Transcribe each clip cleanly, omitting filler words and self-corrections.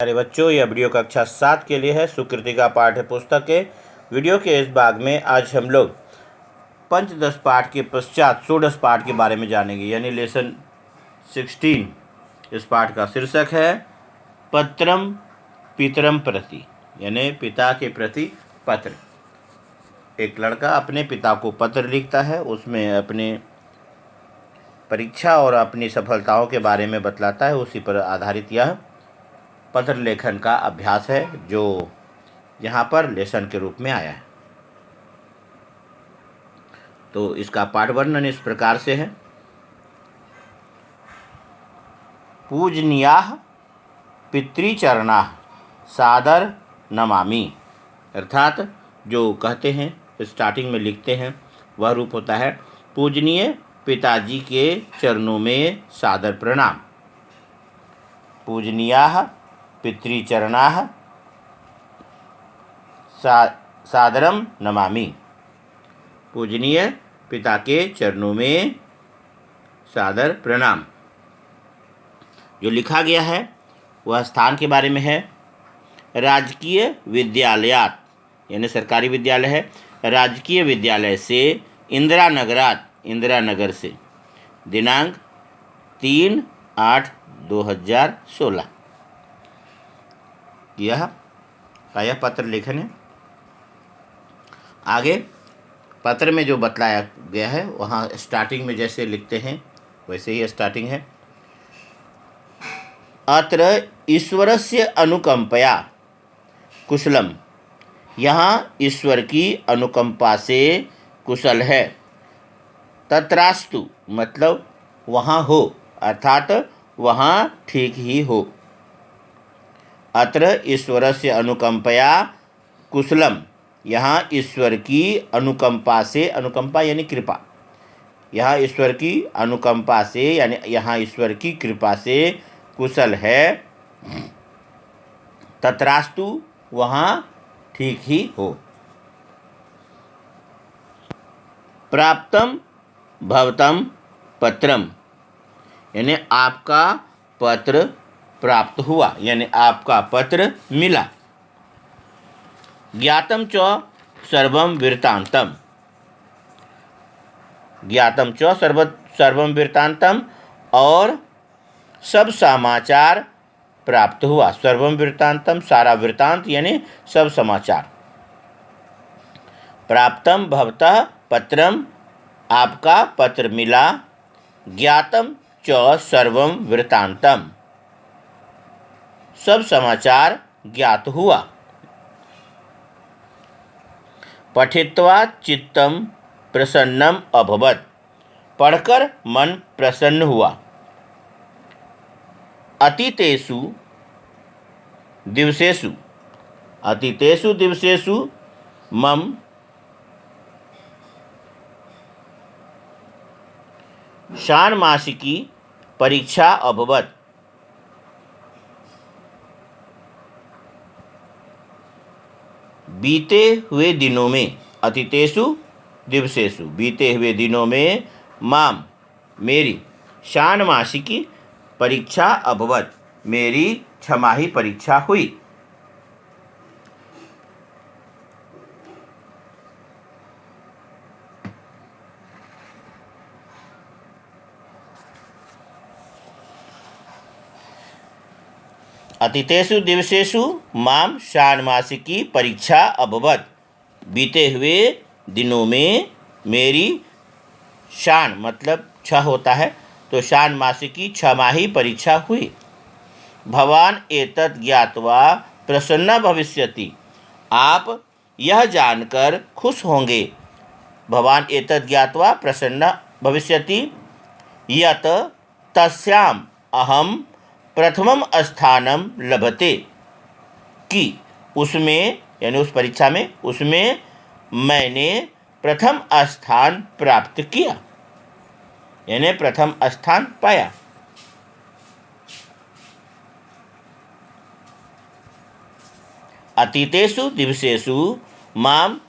प्यारे बच्चों, यह वीडियो कक्षा 7 के लिए है। सुकृतिका पाठ्य पुस्तक के वीडियो के इस भाग में आज हम लोग पंचदश पाठ के पश्चात षोडश पाठ के बारे में जानेंगे, यानी लेसन 16। इस पाठ का शीर्षक है पत्रम पितरम प्रति, यानी पिता के प्रति पत्र। एक लड़का अपने पिता को पत्र लिखता है, उसमें अपने परीक्षा और अपनी सफलताओं के बारे में बतलाता है। उसी पर आधारित यह पत्र लेखन का अभ्यास है, जो यहाँ पर लेसन के रूप में आया है। तो इसका पाठ वर्णन इस प्रकार से है। पूजनीयाः पितृचरणाः सादर नमामि, अर्थात जो कहते हैं, स्टार्टिंग में लिखते हैं, वह रूप होता है पूजनीय पिताजी के चरणों में सादर प्रणाम। पूजनीयाः पितृचरणाः सादरम नमामि, पूजनीय पिता के चरणों में सादर प्रणाम। जो लिखा गया है वह स्थान के बारे में है। राजकीय विद्यालयात, यानी सरकारी विद्यालय है, राजकीय विद्यालय से इंदिरानगरात, इंदिरा नगर से, दिनांक 3/8/2016। यह पत्र लेखन है। आगे पत्र में जो बतलाया गया है, वहाँ स्टार्टिंग में जैसे लिखते हैं वैसे ही स्टार्टिंग है। अत्र ईश्वरस्य अनुकंपया कुशलम, यहाँ ईश्वर की अनुकंपा से कुशल है। तत्रास्तु, मतलब वहाँ हो, अर्थात वहाँ ठीक ही हो। अत्र ईश्वरस्य अनुकंपया कुशलम, यहाँ ईश्वर की अनुकंपा से, अनुकंपा यानी कृपा, यहाँ ईश्वर की अनुकंपा से यानी यहाँ ईश्वर की कृपा से कुशल है। तत्रास्तु, वहाँ ठीक ही हो। प्राप्तम भवतम पत्रम, यानी आपका पत्र प्राप्त हुआ, यानी आपका पत्र मिला। ज्ञातम च सर्वम वृत्तांतम, ज्ञातम च सर्वम वृत्तांतम, और सब समाचार प्राप्त हुआ। सर्वम वृत्तांतम, सारा वृत्तांत यानी सब समाचार। प्राप्तम भवतः पत्रम, आपका पत्र मिला। ज्ञातम च सर्वम वृत्तांतम, सब समाचार ज्ञात हुआ। पठित्वा चित्तम प्रसन्नम अभवत्, पढ़कर मन प्रसन्न हुआ। अतीतेषु दिवसेषु, अतीतेषु दिवसेषु मम षाण्मासिकी परीक्षा अभवत्, बीते हुए दिनों में, अतीतेषु दिवसेषु, बीते हुए दिनों में, माम मेरी, षाण्मासिकी परीक्षा अभवत्, मेरी छमाही परीक्षा हुई। अतीतेषु दिवसेषु माम षाण्मासिकी परीक्षा अभवत्, बीते हुए दिनों में मेरी, षाण मतलब 6 होता है, तो षाण्मासिकी छमाही परीक्षा हुई। भवान एतत् ज्ञात्वा प्रसन्न भविष्यति, आप यह जानकर खुश होंगे। भवान एतत् ज्ञात्वा प्रसन्न भविष्यति, यत् तस्याम अहम प्रथमम स्थानम लभते, कि उसमें यानी उस परीक्षा में, उसमें मैंने प्रथम स्थान प्राप्त किया, यानी प्रथम स्थान पाया। अतीतेषु दिवसेषु माम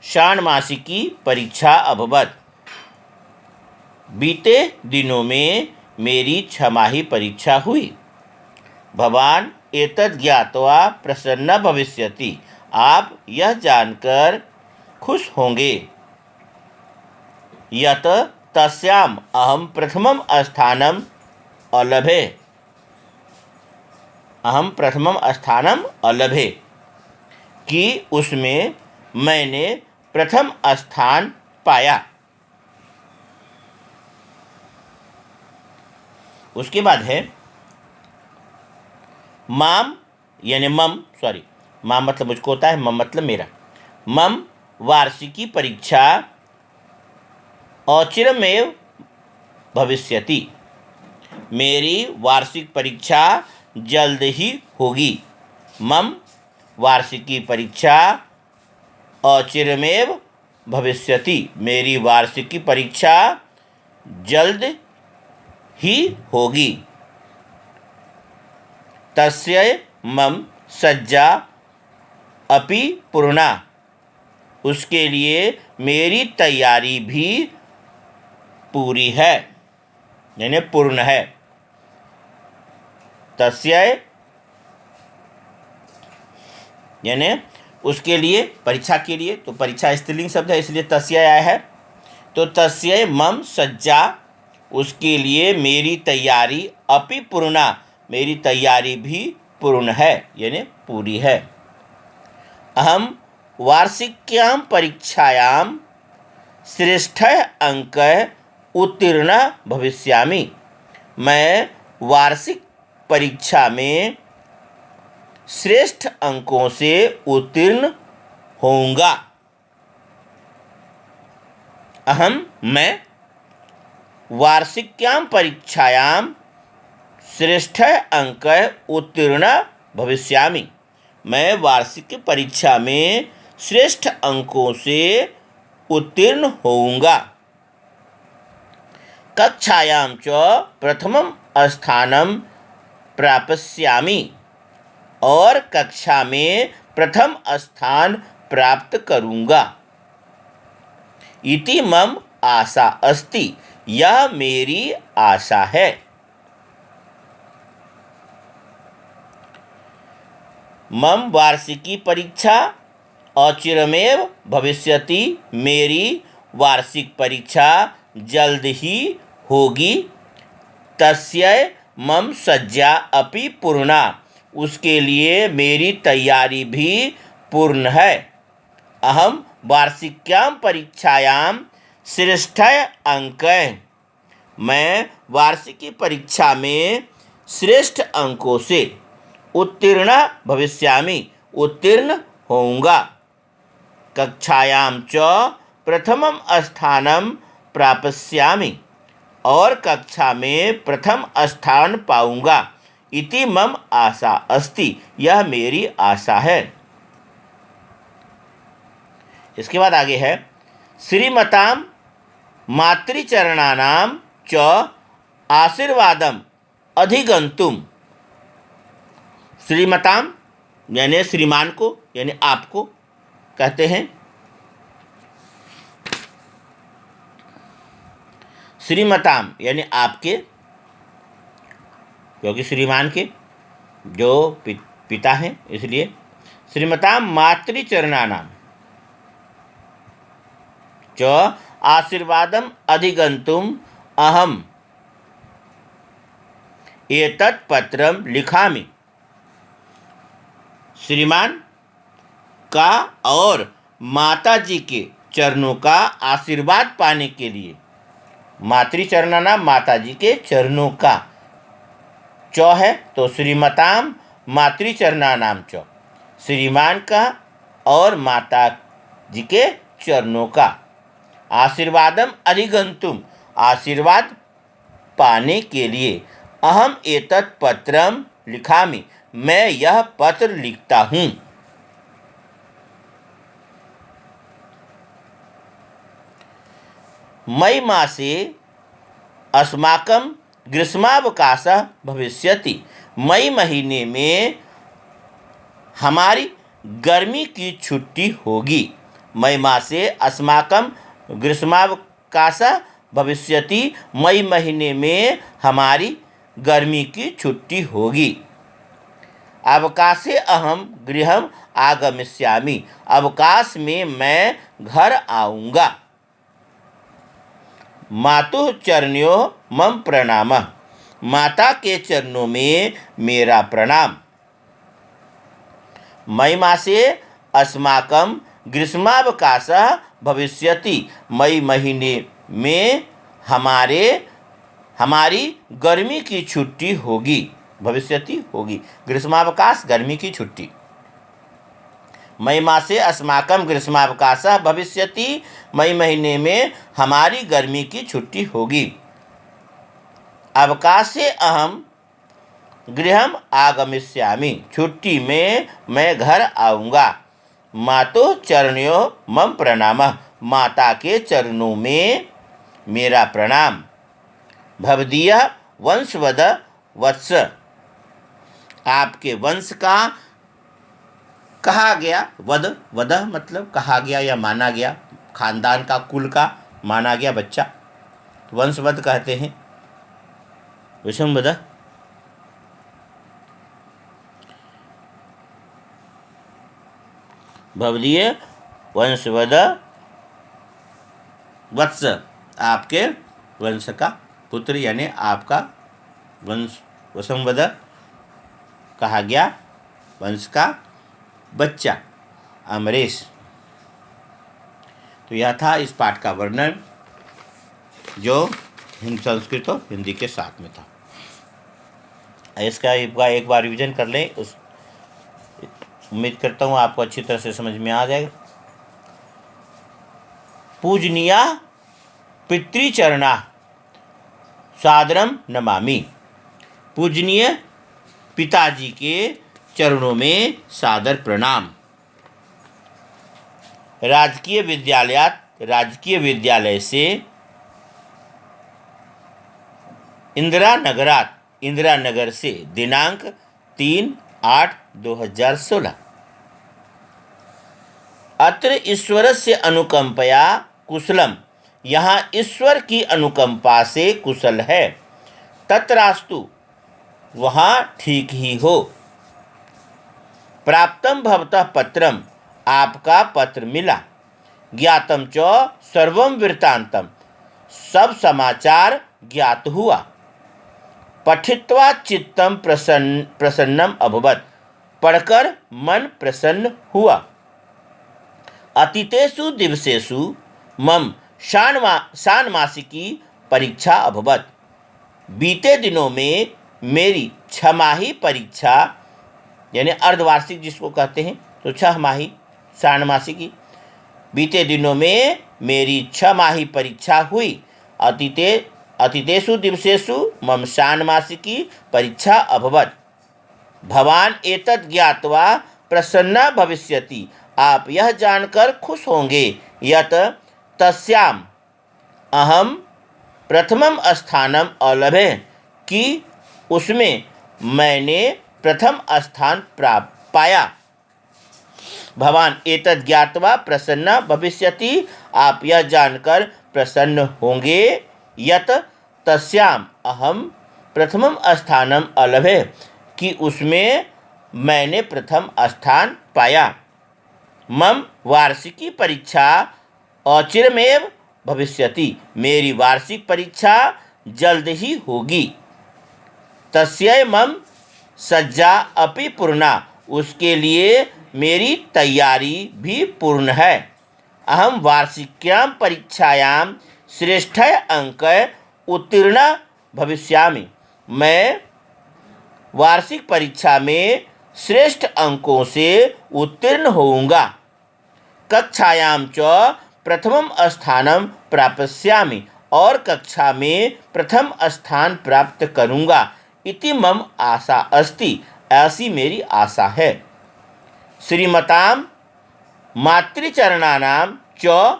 षाण्मासिकी परीक्षा अभवत्, बीते दिनों में मेरी छमाही परीक्षा हुई। भवान एतद् ज्ञात्वा प्रसन्न भविष्यति। आप यह जानकर खुश होंगे यत् तस्याम् अहं प्रथमं स्थानम् अलभे। अहम प्रथमम स्थानम अलभे कि उसमें मैंने प्रथम स्थान पाया। उसके बाद है माम यानी माम मतलब मुझको होता है, मम मतलब मेरा। मम वार्षिकी परीक्षा औचिरमेव भविष्यति। मेरी वार्षिक परीक्षा जल्द ही होगी। मम वार्षिकी परीक्षा औचिरमेव भविष्यति। मेरी वार्षिकी परीक्षा जल्द ही होगी। तस्य मम सज्जा अपि पूर्णा। उसके लिए मेरी तैयारी भी पूरी है यानी पूर्ण है। तस्य यानी उसके लिए, परीक्षा के लिए, तो परीक्षा स्त्रीलिंग शब्द है इसलिए तस्य आया है। तो तस्य मम सज्जा, उसके लिए मेरी तैयारी, अपि पूर्णा, मेरी तैयारी भी पूर्ण है यानी पूरी है। अहम वार्षिक्यां परीक्षायां श्रेष्ठः अंकः उत्तीर्ण भविष्यामि। मैं वार्षिक परीक्षा में श्रेष्ठ अंकों से उत्तीर्ण होऊंगा। मैं वार्षिक्यां परीक्षायां श्रेष्ठः अंकः उत्तीर्ण भविष्यामि। मैं वार्षिक परीक्षा में श्रेष्ठ अंकों से उत्तीर्ण होऊंगा। कक्षायां च प्रथमं स्थानं प्राप्स्यामि। और कक्षा में प्रथम स्थान प्राप्त करूंगा। इति मम आशा अस्ति। यह मेरी आशा है। मम वार्षिकी परीक्षा औचिरमेव भविष्यति। मेरी वार्षिक परीक्षा जल्द ही होगी। तस्य मम सज्जा अपि पूर्णा। उसके लिए मेरी तैयारी भी पूर्ण है। अहम वार्षिक्यां परीक्षायां श्रेष्ठः अंकः। मैं वार्षिकी परीक्षा में श्रेष्ठ अंकों से उत्तीर्ण भविष्यामि, उत्तीर्ण होऊंगा। कक्षायां च प्रथमं स्थानं प्राप्स्यामि। और कक्षा में प्रथम स्थान पाऊंगा। इति मम आशा अस्ति। यह मेरी आशा है। इसके बाद आगे है श्रीमतां मातृचरणानां च आशीर्वादम अधिगंतुम। श्रीमतां यानी श्रीमान को यानी आपको कहते हैं। श्रीमतां यानी आपके, क्योंकि श्रीमान के जो पिता हैं इसलिए। श्रीमतां मातृचरणानां च आशीर्वादम अधिगंतुम अहम एतत् पत्रम लिखामि। श्रीमान का और माता जी के चरणों का आशीर्वाद पाने के लिए, मातृचरणानां माता जी के चरणों का, च है तो श्रीमतां मातृचरणानां च, श्रीमान का और माता जी के चरणों का, आशीर्वादम अधिगंतुम आशीर्वाद पाने के लिए, अहम एतत् पत्रम लिखामि मैं यह पत्र लिखता हूँ। मई मासे अस्माकं ग्रीष्मावकाशः भविष्यति। मई महीने में हमारी गर्मी की छुट्टी होगी। मई मासे अस्माकं ग्रीष्मावकाशः भविष्यति। मई महीने में हमारी गर्मी की छुट्टी होगी। अवकाशे अहम गृहम आगमिष्यामि, अवकाश में मैं घर आऊँगा। मातुः चरणयोः मम प्रणामः, माता के चरणों में मेरा प्रणाम। मई मासे अस्माकं ग्रीष्मावकाशः भविष्यति, मई महीने में हमारी गर्मी की छुट्टी होगी। भविष्यति होगी, ग्रीष्मावकाश गर्मी की छुट्टी। मई मासे अस्माकं ग्रीष्मावकाशः भविष्यति, मई महीने में हमारी गर्मी की छुट्टी होगी। अवकाशे अहम गृहम आगमिष्यामि, छुट्टी में मैं घर आऊँगा। मातुः चरणयोः मम प्रणामः, माता के चरणों में मेरा प्रणाम। भवदीयः वंशवद वत्स, आपके वंश का कहा गया, वदः मतलब कहा गया या माना गया, खानदान का, कुल का माना गया बच्चा, वंशवद कहते हैं। विषमवद भवदीय वंशवद वत्स, आपके वंश का पुत्र यानी आपका वंश, वसंवद कहा गया वंश का बच्चा अमरीश। तो यह था इस पाठ का वर्णन जो संस्कृत और हिंदी के साथ में था। इसका एक बार रिवीजन कर लें, उस उम्मीद करता हूँ आपको अच्छी तरह से समझ में आ जाएगा। पूजनीया पितृचरणा सादरम नमामि, पूजनीय पिताजी के चरणों में सादर प्रणाम। राजकीय विद्यालय से इंदिरा नगर से दिनांक 3/8/2016। अत्र ईश्वरस्य अनुकंपया कुशलम, यहाँ ईश्वर की अनुकंपा से कुशल है। तत्रास्तु, वहाँ ठीक ही हो। प्राप्तम भवतः पत्रम, आपका पत्र मिला। ज्ञातम च सर्वम वृत्तांतम, सब समाचार ज्ञात हुआ। पठित्वा चित्तम प्रसन्नम अभवत्, पढ़कर मन प्रसन्न हुआ। अतीतेषु दिवसेषु मम षाण्मासिकी परीक्षा अभवत्, बीते दिनों में मेरी छमाही परीक्षा यानी अर्धवार्षिक जिसको कहते हैं, तो 6 माही षाण्मासिकी, बीते दिनों में मेरी 6 माही परीक्षा हुई। अतीतेषु दिवसेषु मम षाण्मासिकी परीक्षा अभवत्। भवान एतत् ज्ञात्वा प्रसन्ना भविष्यति, आप यह जानकर खुश होंगे यत् तस्याम अहम प्रथमम स्थानम अलभे, कि उसमें मैंने प्रथम स्थान प्राप्त पाया। भवान एतत् ज्ञात्वा प्रसन्न भविष्यति, आप यह जानकर प्रसन्न होंगे यत् तस्याम अहम प्रथमम स्थानम अलभे, कि उसमें मैंने प्रथम स्थान पाया। मम वार्षिकी परीक्षा अचिरमेव भविष्यति, मेरी वार्षिक परीक्षा जल्द ही होगी। तस्यै मम सज्जा अपि पूर्णा, उसके लिए मेरी तैयारी भी पूर्ण है। अहम वार्षिक्यां परीक्षायां श्रेष्ठ अंक उत्तीर्ण भविष्यामि, मैं वार्षिक परीक्षा में श्रेष्ठ अंकों से उत्तीर्ण होऊंगा। कक्षायां च प्रथमम स्थानम प्राप्स्यामि, और कक्षा में प्रथम स्थान प्राप्त करूंगा। इति मम आशा अस्ति, ऐसी मेरी आशा है। श्रीमताम मातृचरणानां च,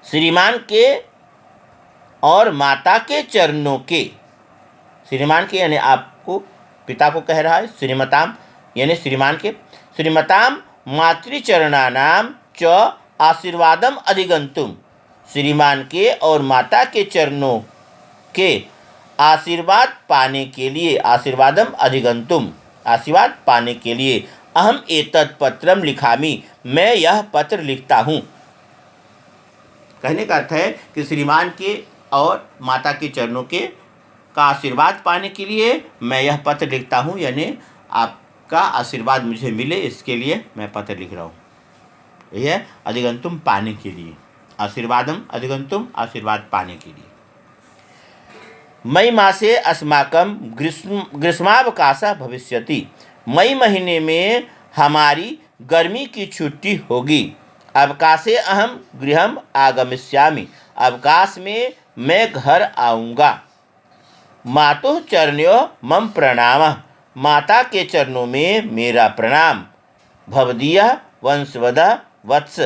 श्रीमान के और माता के चरणों के, श्रीमान के यानी आपको पिता को कह रहा है, श्रीमताम यानी श्रीमान के, श्रीमताम मातृचरणानां च आशीर्वादम अधिगंतुम, श्रीमान के और माता के चरणों के आशीर्वाद पाने के लिए, आशीर्वादम अधिगंतुम, आशीर्वाद पाने के लिए। अहम एतत् पत्रम लिखामि, मैं यह पत्र लिखता हूँ। कहने का अर्थ है कि श्रीमान के और माता के चरणों के का आशीर्वाद पाने के लिए मैं यह पत्र लिखता हूँ, यानी आपका आशीर्वाद मुझे मिले इसके लिए मैं पत्र लिख रहा हूँ। यह है अधिगंतुम पाने के लिए, आशीर्वादम अधिगंतुम आशीर्वाद पाने के लिए। मई मासे अस्माकं ग्रीष्मावकाशः भविष्यति, मई महीने में हमारी गर्मी की छुट्टी होगी। अवकाशे अहम गृहम आगमिष्यामि, अवकाश में मैं घर आऊँगा। मातुः चरणयोः मम प्रणामः, माता के चरणों में मेरा प्रणाम। भवदीयः वंशवदः वत्स,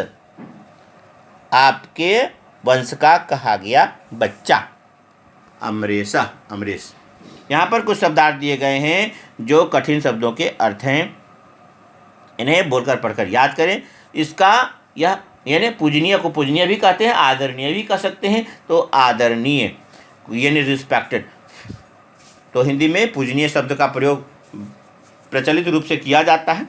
आपके वंश का कहा गया बच्चा। अमरेशा, अमरेश। यहाँ पर कुछ शब्दार्थ दिए गए हैं जो कठिन शब्दों के अर्थ हैं, इन्हें बोलकर पढ़कर याद करें। इसका यह यानी पूजनीय को पूजनीय भी कहते हैं, आदरणीय भी कह सकते हैं। तो आदरणीय यानी रिस्पेक्टेड, तो हिंदी में पूजनीय शब्द का प्रयोग प्रचलित रूप से किया जाता है।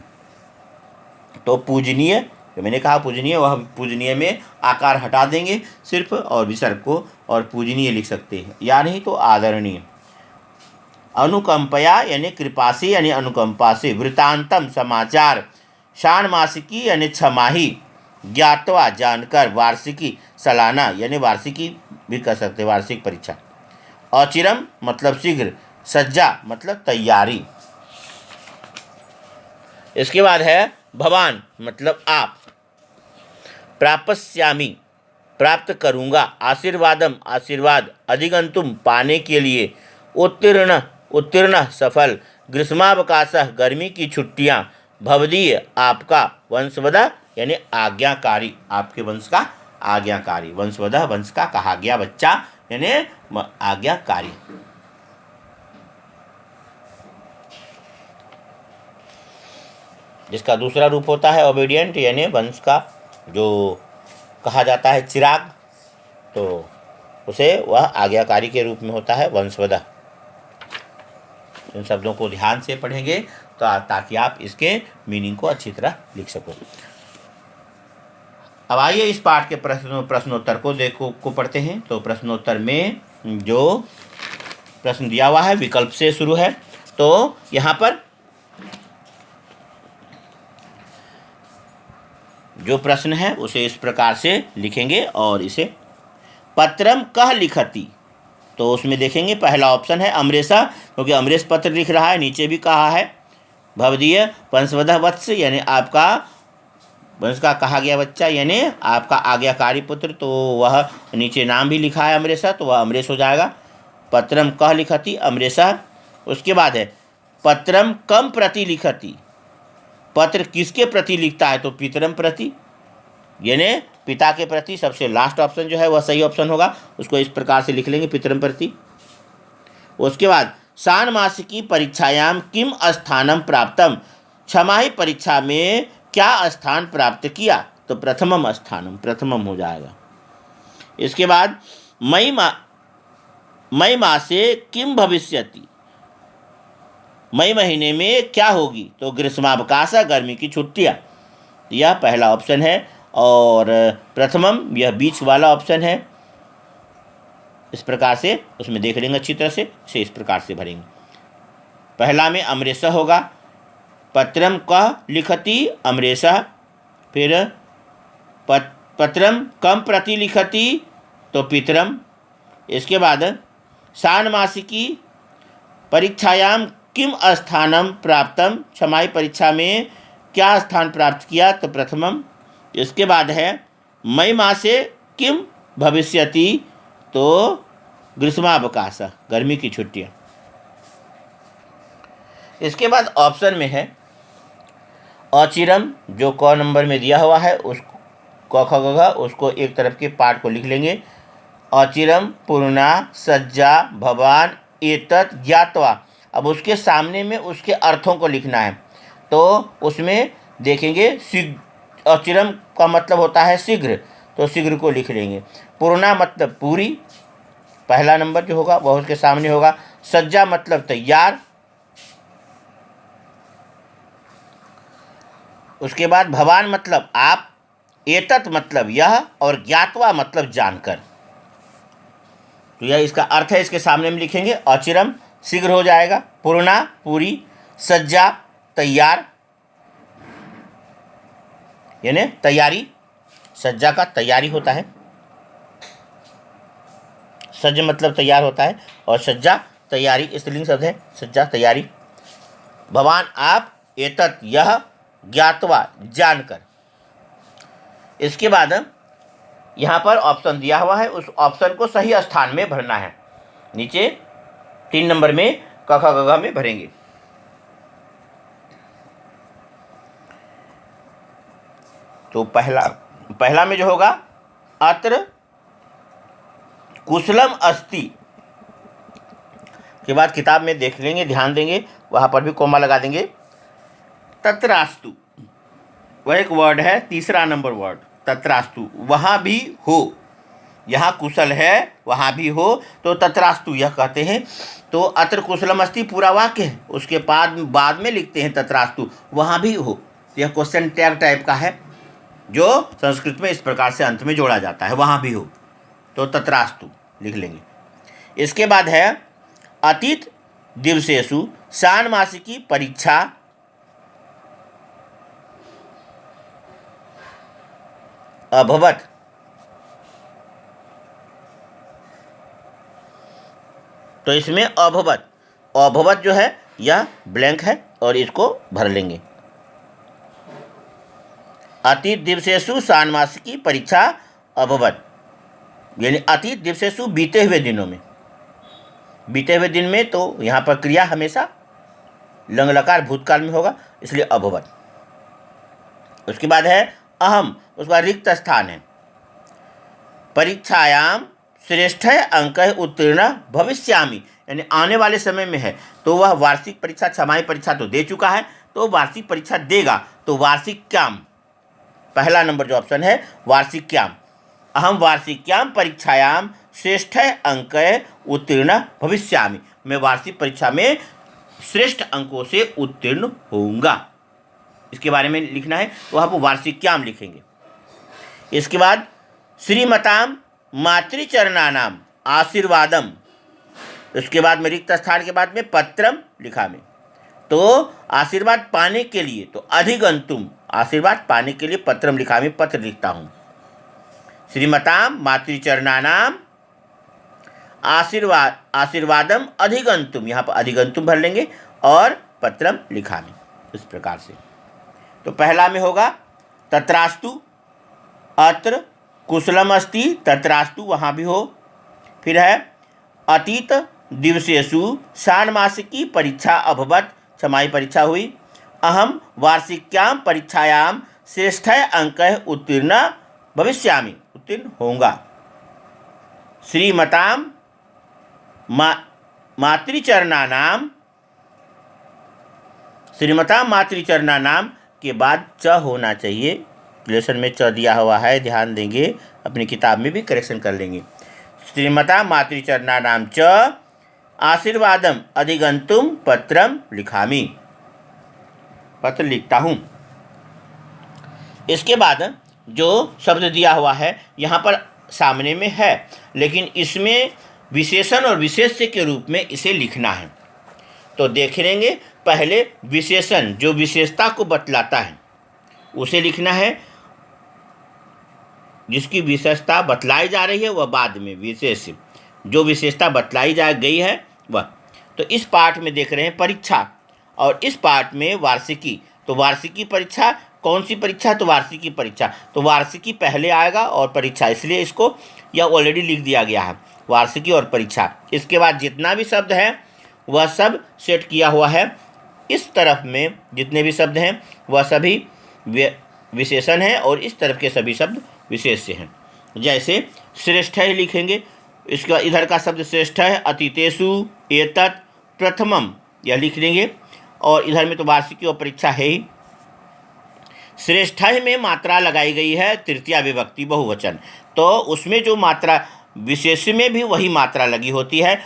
तो पूजनीय, जो मैंने कहा पूजनीय, वह पूजनीय में आकार हटा देंगे सिर्फ और विसर्ग को, और पूजनीय लिख सकते हैं, या नहीं तो आदरणीय। अनुकंपया यानी कृपा से यानी अनुकंपा से। वृत्तांतम समाचार। षाण्मासिकी यानी छमाही। ज्ञातवा जानकर। वार्षिकी सालाना यानी वार्षिकी भी कह सकते हैं, वार्षिक परीक्षा। अचिरम मतलब शीघ्र। सज्जा मतलब तैयारी। इसके बाद है भवान मतलब आप। प्राप्स्यामि प्राप्त करूँगा। आशीर्वादम आशीर्वाद। अधिगंतुम पाने के लिए। उत्तीर्ण उत्तीर्ण सफल। ग्रीष्मावकाशः गर्मी की छुट्टियाँ। भवदीय आपका। वंशवदः यानी आज्ञाकारी, आपके वंश का आज्ञाकारी। वंशवदः वंश का कहा गया बच्चा यानी आज्ञाकारी। जिसका दूसरा रूप होता है ओबीडियंट, यानी वंश का जो कहा जाता है चिराग, तो उसे वह आज्ञाकारी के रूप में होता है वंशवदः। इन शब्दों को ध्यान से पढ़ेंगे तो ताकि आप इसके मीनिंग को अच्छी तरह लिख सको। अब आइए इस पाठ के प्रश्नोत्तर को पढ़ते हैं। तो प्रश्नोत्तर में जो प्रश्न दिया हुआ है विकल्प से शुरू है। तो यहाँ पर जो प्रश्न है उसे इस प्रकार से लिखेंगे और इसे पत्रम कह लिखती, तो उसमें देखेंगे पहला ऑप्शन है अमरेशा, क्योंकि अमरेश पत्र लिख रहा है, नीचे भी कहा है। भवदीय वंशवदः वत्स यानी आपका वंश का कहा गया बच्चा यानी आपका आज्ञाकारी पुत्र, तो वह नीचे नाम भी लिखा है अमरेशा, तो वह अमरेश हो जाएगा। पत्रम कह लिखती अमरेशा। उसके बाद है पत्रम कम प्रति लिखती, पत्र किसके प्रति लिखता है, तो पितरम प्रति यानी पिता के प्रति। सबसे लास्ट ऑप्शन जो है वह सही ऑप्शन होगा, उसको इस प्रकार से लिख लेंगे पितरम प्रति। उसके बाद षाण्मासिकी परीक्षायाम किम स्थानम प्राप्तम, छमाही परीक्षा में क्या स्थान प्राप्त किया, तो प्रथमम स्थानम, प्रथमम हो जाएगा। इसके बाद मई मासे किम भविष्यति, मई महीने में क्या होगी, तो ग्रीष्मावकाश गर्मी की छुट्टियाँ, यह पहला ऑप्शन है। और प्रथमम यह बीच वाला ऑप्शन है। इस प्रकार से उसमें देख लेंगे अच्छी तरह से, इसे इस प्रकार से भरेंगे। पहला में अमरेशा होगा, पत्रम कह लिखती अमरेशा, फिर पत्रम कम प्रति लिखती तो पितरम। इसके बाद षाण्मासिकी परीक्षायाम किम स्थानम प्राप्तम, छमाही परीक्षा में क्या स्थान प्राप्त किया, तो प्रथमम। इसके बाद है मई मासे किम भविष्यति, तो ग्रीष्मावकाश गर्मी की छुट्टियाँ। इसके बाद ऑप्शन में है अचिरम, जो क नंबर में दिया हुआ है उस क ख ग घ, उसको एक तरफ के पार्ट को लिख लेंगे। अचिरम पूर्णा सज्जा भवान एतत् ज्ञात्वा, अब उसके सामने में उसके अर्थों को लिखना है। तो उसमें देखेंगे अचिरम का मतलब होता है शीघ्र, तो शीघ्र को लिख लेंगे। पूर्णा मतलब पूरी, पहला नंबर जो होगा वह उसके सामने होगा। सज्जा मतलब तैयार, उसके बाद भवान मतलब आप, एतत् मतलब यह, और ज्ञात्वा मतलब जानकर। तो यह इसका अर्थ है, इसके सामने में लिखेंगे। अचिरम शीघ्र हो जाएगा, पूर्णा पूरी, सज्जा तैयार यानी तैयारी, सज्जा का तैयारी होता है, सज्ज मतलब तैयार होता है, और सज्जा तैयारी स्त्रीलिंग शब्द है, सज्जा तैयारी। भवान आप, एतत् यह, ज्ञात्वा जानकर। इसके बाद यहाँ पर ऑप्शन दिया हुआ है, उस ऑप्शन को सही स्थान में भरना है। नीचे 3 नंबर में क ख ग घ में भरेंगे। तो पहला में जो होगा, अत्र कुशलम अस्ति के बाद किताब में देख लेंगे, ध्यान देंगे, वहाँ पर भी कोमा लगा देंगे। तत्रास्तु वह एक वर्ड है, तीसरा नंबर वर्ड तत्रास्तु, वहाँ भी हो, यहाँ कुशल है वहाँ भी हो, तो तत्रास्तु यह कहते हैं। तो अत्र कुशलम अस्ति पूरा वाक्य है, उसके बाद में लिखते हैं तत्रास्तु, वहाँ भी हो। यह क्वेश्चन टैग टाइप का है, जो संस्कृत में इस प्रकार से अंत में जोड़ा जाता है, वहाँ भी हो, तो तत्रास्तु लिख लेंगे। इसके बाद है, अतीत दिवसेषु षाण्मासिकी परीक्षा अभवत। तो इसमें अभवत, अभवत जो है यह ब्लैंक है और इसको भर लेंगे। अतीत दिवसेषु षाण्मासिकी परीक्षा अभवत, यानी अतीत दिवसेषु बीते हुए दिनों में, बीते हुए दिन में, तो यहाँ पर क्रिया हमेशा लंग लकार भूतकाल में होगा, इसलिए अभवत। उसके बाद है अहम, उसका रिक्त स्थान है। परीक्षायाम श्रेष्ठ अंक उत्तीर्ण भविष्यामि, यानी आने वाले समय में है, तो वह वार्षिक परीक्षा, छमाही परीक्षा तो दे चुका है, तो वार्षिक परीक्षा देगा, तो वार्षिक्याम पहला नंबर जो ऑप्शन है, वार्षिक्याम। अहम वार्षिक्याम परीक्षायाम श्रेष्ठ अंक उत्तीर्ण भविष्यामि, मैं वार्षिक परीक्षा में श्रेष्ठ अंकों से उत्तीर्ण होऊंगा, इसके बारे में लिखना है, तो आप वार्षिक्याम लिखेंगे। इसके बाद श्रीमताम मातृचरणानाम आशीर्वादम, उसके बाद में रिक्त स्थान के बाद में पत्रम लिखा में, तो आशीर्वाद पाने के लिए, तो अधिगंतुम, आशीर्वाद पाने के लिए पत्रम लिखा में, पत्र लिखता हूँ। श्रीमताम मातृचरणानाम आशीर्वादम अधिगंतुम, यहाँ पर अधिगंतुम भर लेंगे, और पत्रम लिखा में, इस प्रकार से। तो पहला में होगा तत्रास्तु, अत्र कुशलम अस्ति, तत्रास्तु वहाँ भी हो। फिर है अतीत दिवसेषु षाण्मासिकी परीक्षा अभवत, छमाही परीक्षा हुई। अहम वार्षिक्याम परीक्षायाम श्रेष्ठ अंक उत्तीर्ण भविष्यामि, उत्तीर्ण होऊंगा। श्रीमताम मातृचरणानाम, श्रीमताम मातृचरणानाम के बाद च होना चाहिए, लेसन में च दिया हुआ है, ध्यान देंगे, अपनी किताब में भी करेक्शन कर लेंगे। श्रीमताम मातृचरणानाम च आशीर्वादम अधिगंतुम पत्रम लिखामि, पत्र लिखता हूँ। इसके बाद जो शब्द दिया हुआ है यहाँ पर सामने में है, लेकिन इसमें विशेषण और विशेष्य के रूप में इसे लिखना है। तो देख लेंगे, पहले विशेषण जो विशेषता को बतलाता है उसे लिखना है, जिसकी विशेषता बतलाई जा रही है वह बाद में, विशेष जो विशेषता बतलाई जा गई है वह। तो इस पाठ में देख रहे हैं परीक्षा, और इस पाठ में वार्षिकी, तो वार्षिकी परीक्षा कौन सी परीक्षा, तो वार्षिकी परीक्षा, तो वार्षिकी पहले आएगा और परीक्षा, इसलिए इसको यह ऑलरेडी लिख दिया गया है, वार्षिकी और परीक्षा। इसके बाद जितना भी शब्द है वह सब सेट किया हुआ है, इस तरफ में जितने भी शब्द हैं वह सभी विशेषण हैं और इस तरफ के सभी शब्द विशेष्य हैं। जैसे श्रेष्ठ है लिखेंगे, इसका इधर का शब्द श्रेष्ठ है, अतीतेषु एतत् प्रथमम यह लिख लेंगे, और इधर में तो वार्षिकी और परीक्षा है ही। श्रेष्ठ में मात्रा लगाई गई है तृतीया विभक्ति बहुवचन, तो उसमें जो मात्रा विशेष में भी वही मात्रा लगी होती है,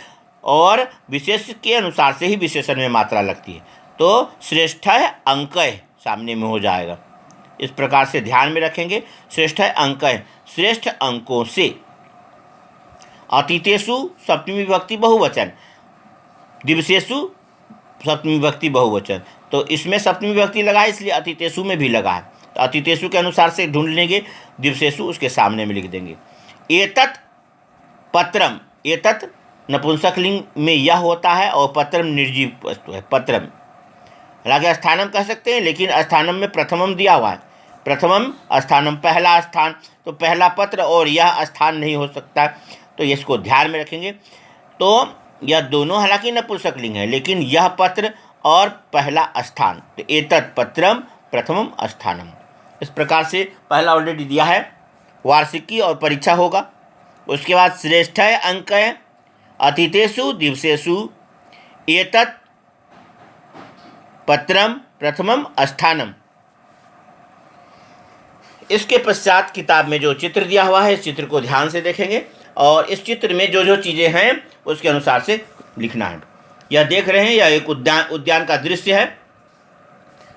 और विशेष के अनुसार से ही विशेषण में मात्रा लगती है। तो श्रेष्ठ अंक सामने में हो जाएगा, इस प्रकार से ध्यान में रखेंगे। श्रेष्ठ अंक है, श्रेष्ठ अंकों से। अतिथेषु सप्तमी विभक्ति बहुवचन, दिवसेषु सप्तमी विभक्ति बहुवचन। तो इसमें सप्तमी विभक्ति लगा है, इसलिए अतिथेषु में भी लगा है। तो अतिथेषु के अनुसार से ढूंढ लेंगे, दिवसेषु उसके सामने में लिख देंगे। एतत् पत्रम, एतत् नपुंसक लिंग में यह होता है और पत्रम निर्जीव वस्तु है, पत्रम। हालांकि स्थानम कह सकते हैं, लेकिन स्थानम में प्रथमम दिया हुआ है, प्रथमम स्थानम, पहला स्थान, तो पहला पत्र और यह स्थान नहीं हो सकता, तो इसको ध्यान में रखेंगे। तो यह दोनों हालांकि नपुंसक लिंग है, लेकिन यह पत्र और पहला स्थान, तो एतत् पत्रम प्रथमम स्थानम। इस प्रकार से पहला ऑलरेडी दिया है, वार्षिकी और परीक्षा होगा। उसके बाद श्रेष्ठ अंक है, अतिथेषु दिवसेषु एतत् पत्रम प्रथमम स्थानम। इसके पश्चात किताब में जो चित्र दिया हुआ है, इस चित्र को ध्यान से देखेंगे और इस चित्र में जो जो चीज़ें हैं उसके अनुसार से लिखना है। यह देख रहे हैं, यह एक उद्यान का दृश्य है।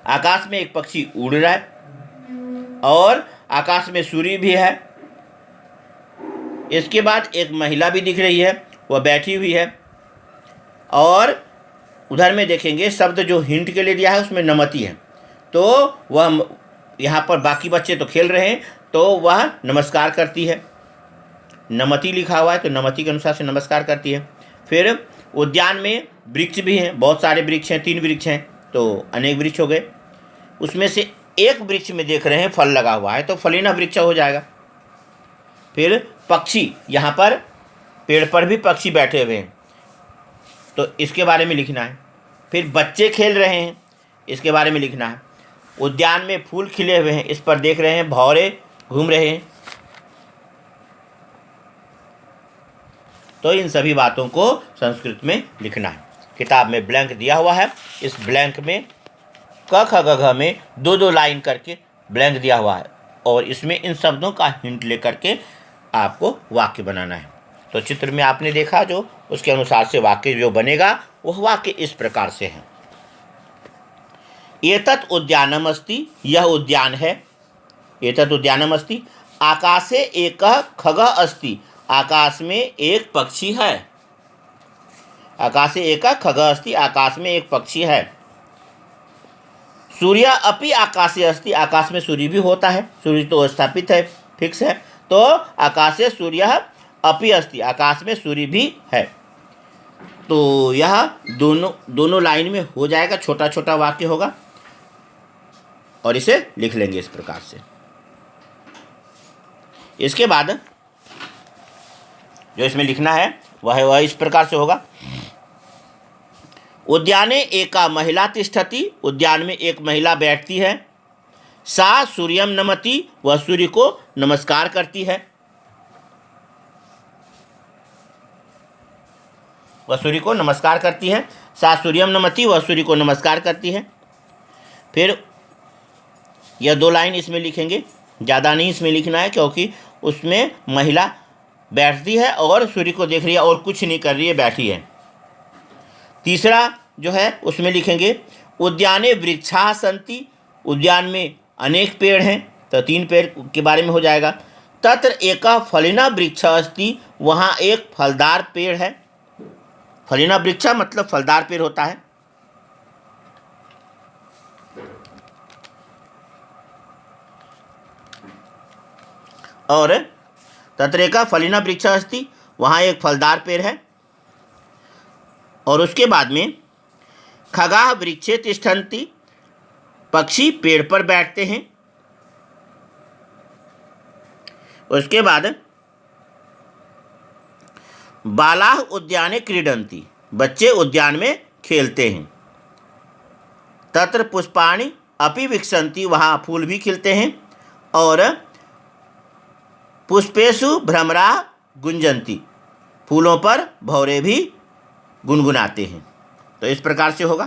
आकाश में एक पक्षी उड़ रहा है और आकाश में सूर्य भी है। इसके बाद एक महिला भी दिख रही है, वह बैठी हुई है। और उधर में देखेंगे शब्द जो हिंट के लिए दिया है उसमें नमति है, तो वह यहाँ पर बाकी बच्चे तो खेल रहे हैं, तो वह नमस्कार करती है। नमति लिखा हुआ है तो नमति के अनुसार से नमस्कार करती है। फिर उद्यान में वृक्ष भी हैं, बहुत सारे वृक्ष हैं, 3 वृक्ष हैं, तो अनेक वृक्ष हो गए। उसमें से एक वृक्ष में देख रहे हैं फल लगा हुआ है, तो फलीना वृक्ष हो जाएगा। फिर पक्षी, यहाँ पर पेड़ पर भी पक्षी बैठे हुए हैं, तो इसके बारे में लिखना है। फिर बच्चे खेल रहे हैं, इसके बारे में लिखना है। उद्यान में फूल खिले हुए हैं, इस पर देख रहे हैं भौरे घूम रहे हैं, तो इन सभी बातों को संस्कृत में लिखना है। किताब में ब्लैंक दिया हुआ है, इस ब्लैंक में क ख ग घ में 2-2 लाइन करके ब्लैंक दिया हुआ है और इसमें इन शब्दों का हिंट लेकर के आपको वाक्य बनाना है। तो चित्र में आपने देखा, जो उसके अनुसार से वाक्य जो बनेगा वह वाक्य इस प्रकार से है। एतत् उद्यानम अस्ति, यह उद्यान है। एतत् उद्यानम अस्ति, आकाशे एकः खगः अस्ति, आकाश में एक पक्षी है। आकाशे एकः खगः अस्ति, आकाश में एक पक्षी है। सूर्य अपि आकाशे अस्ति, आकाश में सूर्य भी होता है, सूर्य तो स्थापित है, फिक्स है, तो आकाशे सूर्य अपि अस्ति, आकाश में सूर्य भी है। तो यह दोनों लाइन में हो जाएगा, छोटा छोटा वाक्य होगा और इसे लिख लेंगे इस प्रकार से। इसके बाद जो इसमें लिखना है वह इस प्रकार से होगा। उद्याने एका महिला तिष्ठति, उद्यान में एक महिला बैठती है। सा सूर्यम नमति, वह सूर्य को नमस्कार करती है। वह सूर्य को नमस्कार करती है। सा सूर्यम नमति, वह सूर्य को नमस्कार करती है। फिर यह 2 लाइन इसमें लिखेंगे, ज़्यादा नहीं इसमें लिखना है, क्योंकि उसमें महिला बैठती है और सूर्य को देख रही है और कुछ नहीं कर रही है, बैठी है। तीसरा जो है उसमें लिखेंगे उद्याने वृक्षाः सन्ति, उद्यान में अनेक पेड़ हैं, तो 3 पेड़ के बारे में हो जाएगा। तत्र एकः फलिना वृक्षः अस्ति, वहाँ एक फलदार पेड़ है। फलिना वृक्ष मतलब फलदार पेड़ होता है। और तत्र एकः फलिना वृक्षः अस्ति, वहाँ एक फलदार पेड़ है। और उसके बाद में खगाः वृक्षे तिष्ठन्ति, पक्षी पेड़ पर बैठते हैं। उसके बाद बालाः उद्याने क्रीडन्ति, बच्चे उद्यान में खेलते हैं। तत्र पुष्पाणि अपि विकसन्ति, वहाँ फूल भी खिलते हैं। और पुष्पेषु भ्रमराः गुंजन्ति, फूलों पर भौरे भी गुनगुनाते हैं। तो इस प्रकार से होगा।